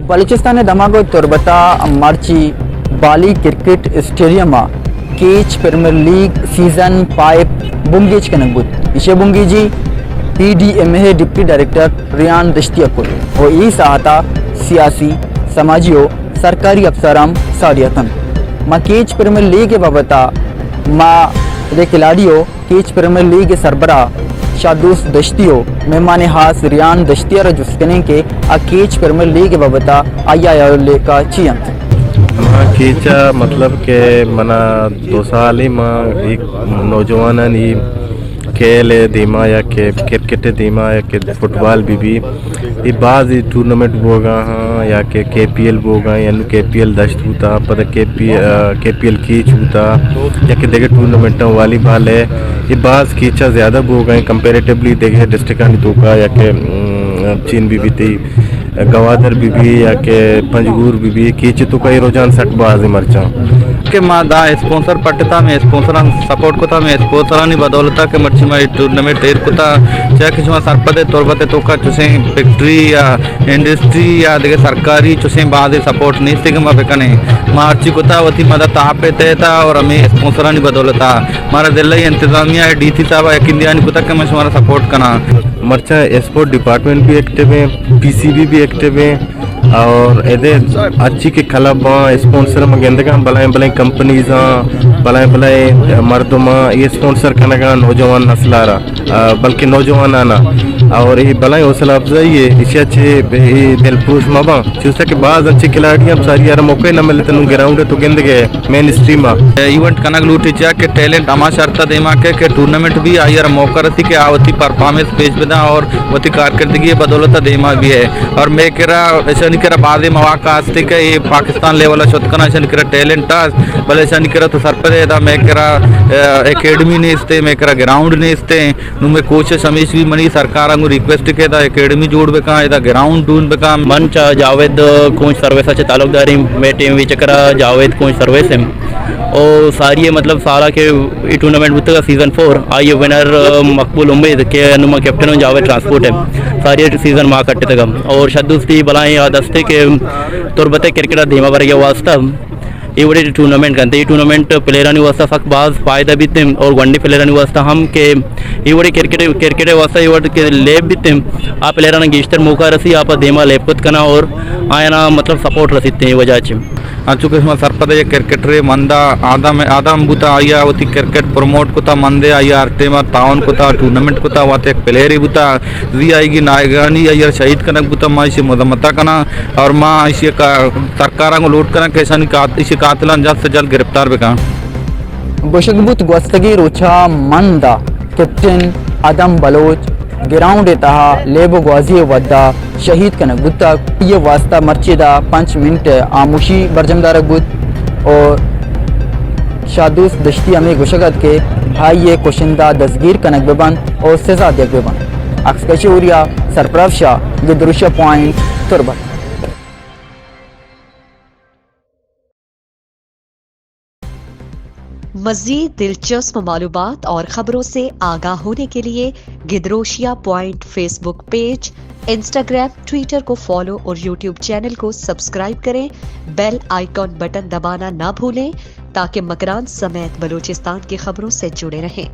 बलूचिस्तान धमाको तुरबता मर्ची बाली cricket stadium Kech premier league season 5 बुंगीज कनकबुत इशे बुंगीजी PDMA डिप्टी डायरेक्टर रियान दश्तियाकुल और ई सहायता सियासी समाजियों सरकारी अफसराम सारियतन माँ केच प्रीमियर लीग के बाबता माँ दे खिलाड़ियों केच प्रीमियर लीग सरबरा शादूस दश्तियों मेहमान खास रियान दश्तिया रजुस्कने के केच प्रीमियर लीग के बाबता आया लेका चियंत कीचा मतलब के मना 2 साल ही माँ एक नौजवान ही खेल धीमा या के क्रिकेट धीमा या के फुटबॉल भी ये बाज टूर्नामेंट बोगा हाँ या के KPL बोगा या KPL दश्त होता पता KPL कीच होता या के देखे टूर्नामेंट वॉलीबॉल है ये बाज कीचा ज़्यादा बोगा कंपेरेटिवली देखे डिस्ट्रिक्ट तो या के चीन भी थी गवादर भी या के पंजगूर भी कीच तो कई रोजान सटबाज मरचा के माँ दा स्पॉन्सर पट्टा में स्पॉन्सर सपोर्ट को था में स्पॉन्सर बदौलता के मर्ची में टूर्नामेंट टेर को था चाहे किसी में सरपदे तौरबते तो का चुसे फैक्ट्री या इंडस्ट्री या देखे सरकारी चुसे बाद सपोर्ट नहीं थे कि माँ बेकने मार्ची को था वती मदद तापे तय था और हमें स्पॉन्सर नहीं बदौलता हमारा दिल्ली इंतजामिया DC साहब यकीन को था कि मैं हमारा सपोर्ट करना मर्चा स्पोर्ट डिपार्टमेंट भी एक्टिव है PCB भी एक्टिव है और एदे अच्छी के क्लब स्पॉन्सर में गेंदगा भलाई कंपनीज भलाई मर्दमा ये स्पॉन्सर करने नौजवान नस्लारा बल्कि नौजवान आना और ये भलाई हौसला अफजाई है इसे अच्छे दिलपुश मबा चूसा के बाद अच्छे खिलाड़ी अब सारी यार मौके न मिले तेन ग्राउंड तो गेंद गए मेन स्ट्रीम इवेंट कनक लूटी चा के टैलेंट अमा शर्ता देमा के टूर्नामेंट भी आई यार मौका रही के आवती परफॉर्मेंस पेश बदा और वती कारकर्दगी बदौलत देमा भी है और मैं करा ऐसा नहीं करा बाद मौका आस्ते के ये पाकिस्तान लेवल शोधकना ऐसा नहीं करा टैलेंट भले ऐसा नहीं करा तो सरपदे था मैं करा एकेडमी ने इस्ते मैं करा ग्राउंड ने इस्ते नु मैं कोचेस हमेश भी मनी सरकार रिक्वेस्ट के एकेडमी जोड़ बेका ग्राउंड ढूंढ बेका मन जावेद कोच सर्विस तालुकदारी में टीम विचकरा जावेद कोच सर्विस और सारी मतलब सारा के टूर्नामेंट बुत सीजन 4 आई विनर मकबूल उम्मीद के नुमा कैप्टन जावेद ट्रांसपोर्ट है सारी सीजन माँ कट्टे तक और शद्दुस्ती बलाई दस्ते के तुरबते क्रिकेट धीमा वर वास्ता ये बड़े टूर्नामेंट करते टूर्नामेंट प्लेयर वास्ता सख्त बाज फायदा भी थे और वनडे प्लेयर वास्ता हम के ये बड़े क्रिकेट वास्ता ये बड़े लेब भी थे आ प्लेयर गेस्टर मौका रसी आप धीमा लेपत करना और आयना मतलब सपोर्ट रसी थे वजह से चूँकि सरपदे क्रिकेटर मंदा आदा बुता आया वती क्रिकेट प्रमोट को था मंदे आया आरते में तावन को था टूर्नामेंट को था वाते एक प्लेयर ही बुता जी आएगी नायगानी आया शहीद कनक बुता माँ इसे मदमता करना और माँ इसे सरकार को लूट करना कैसा नहीं इसे कातिलान जल्द से जल्द गिरफ्तार बेका बुशगबुत गोस्तगी रोचा मंदा कैप्टन आदम बलोच ग्राउंड तहा लेबो ग्वाजी वद्दा शहीद कनक बुता ये वास्ता मर्चिदा 5 मिनट आमुशी बरजमदार बुत और शादूस दश्तिया में गुशगत के भाई ये कोशिंदा दसगीर कनक बेबन और सजा देख बेबन अक्सकशूरिया सरप्रव शाह गिदरुशा पॉइंट तुरबत। मज़ीद दिलचस्प मालूमात और ख़बरों से आगाह होने के लिए Gedrosia point Facebook page, Instagram, Twitter को फॉलो और यूट्यूब चैनल को सब्सक्राइब करें। बेल आइकॉन बटन दबाना ना भूलें ताकि मकरान समेत बलूचिस्तान की खबरों से जुड़े रहें।